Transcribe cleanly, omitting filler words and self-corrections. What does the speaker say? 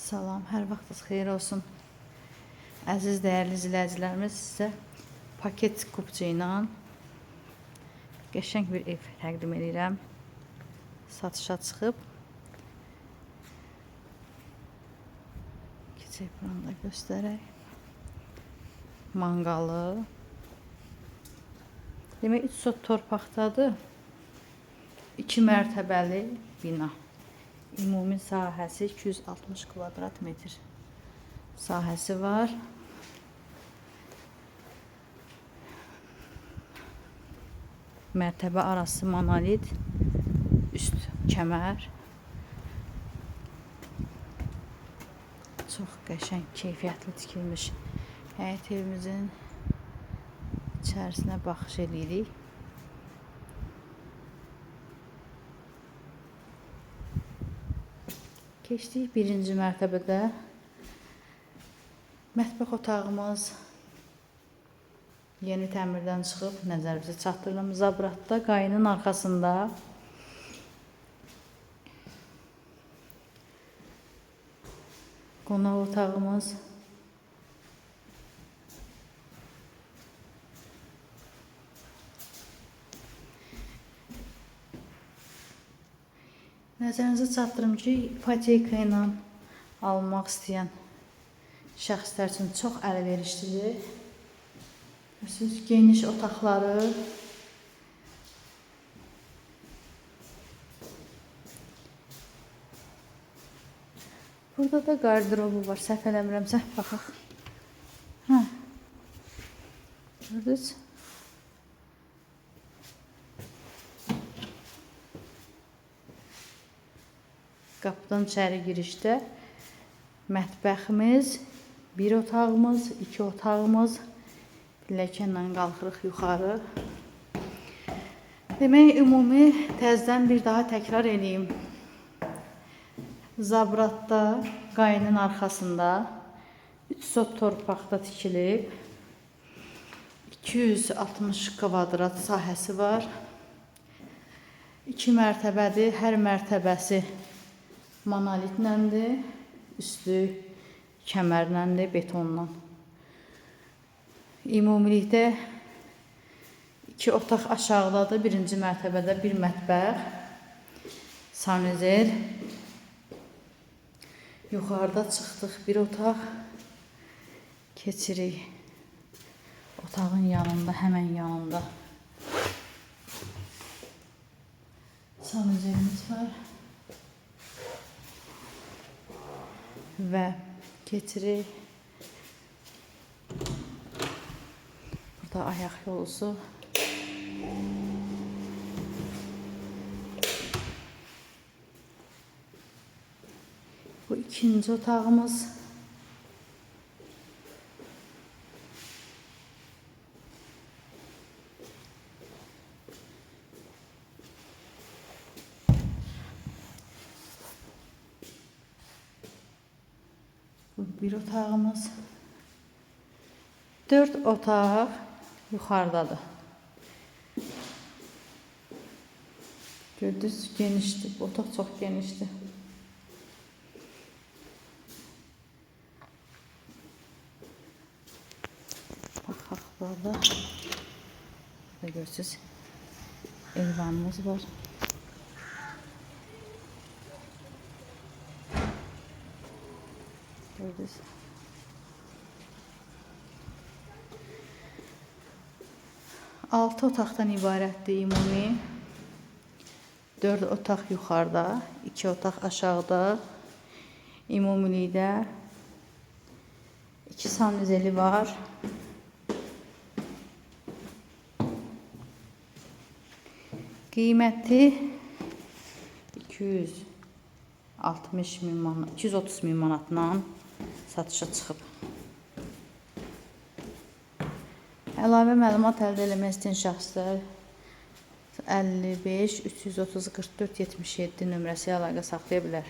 Salam, hər vaxtınız xeyir olsun. Əziz, dəyərli izləyicilərimiz, sizə paket kupçu ilə qəşəng bir ev təqdim edirəm. Satışa çıxıb. Keçək buranı da göstərək. Manqalı. Demək, 3 sot torpaqdadır. 2 mərtəbəli bina. Ümumi sahəsi 260 kvadrat metr sahəsi var. Mərtəbə arası monolit, üst kəmər. Çox qəşəng, keyfiyyətli tikilmiş həyət evimizin içərisinə baxış edirik. Keçdik birinci mərtəbədə. Mətbəx otağımız yeni təmirdən çıxıb, nəzərimizə çatdırılıb. Zabratda, qayının arxasında qonaq otağımız. Nəzərinizə çatdırım ki, ipoteka ilə almaq istəyən şəxslər üçün çox əlverişlidir. Geniş otaqları. Burada da qardırobu var, səhv eləmirəmsə, baxaq. Gördünüz? Qapıdan içəri girişdə mətbəximiz, bir otağımız, 2 otağımız, pilləkənlə qalxırıq yuxarı. Demək, ümumi təzədən bir daha təkrar edeyim. Zabratda, qayının arxasında 3 sot torpaqda tikilib, 260 kvadrat sahəsi var. 2 mərtəbədir, hər mərtəbəsi monolitləndir, üstü kəmərləndir, betonla. Ümumilikdə 2 otaq aşağıdadır, birinci mərtəbədə bir mətbəx, sanuzel. Yuxarıda çıxdıq, bir otaq keçirik. Otağın yanında, həmən yanında sanuzelimiz var. Və keçirik. Burada ayaq yolusu. Bu ikinci otağımız. Bu bir otağımız. 4 otaq yuxarıdadır. Gördünüz, genişdir. Bu otaq çox genişdir. Baxaq burada. Burada görürsünüz, eyvanımız var. Gördünüz. Altı otaqdan ibarətdir ümumi. 4 otaq yuxarıda, 2 otaq aşağıda. Ümumilikdə 2 sanuzeli var. Qiyməti 230 min manatla satışa çıxıb. Əlavə məlumat əldə eləmək istəyən şəxslər 55 330 44 77 nömrəsi əlaqə saxlaya bilər.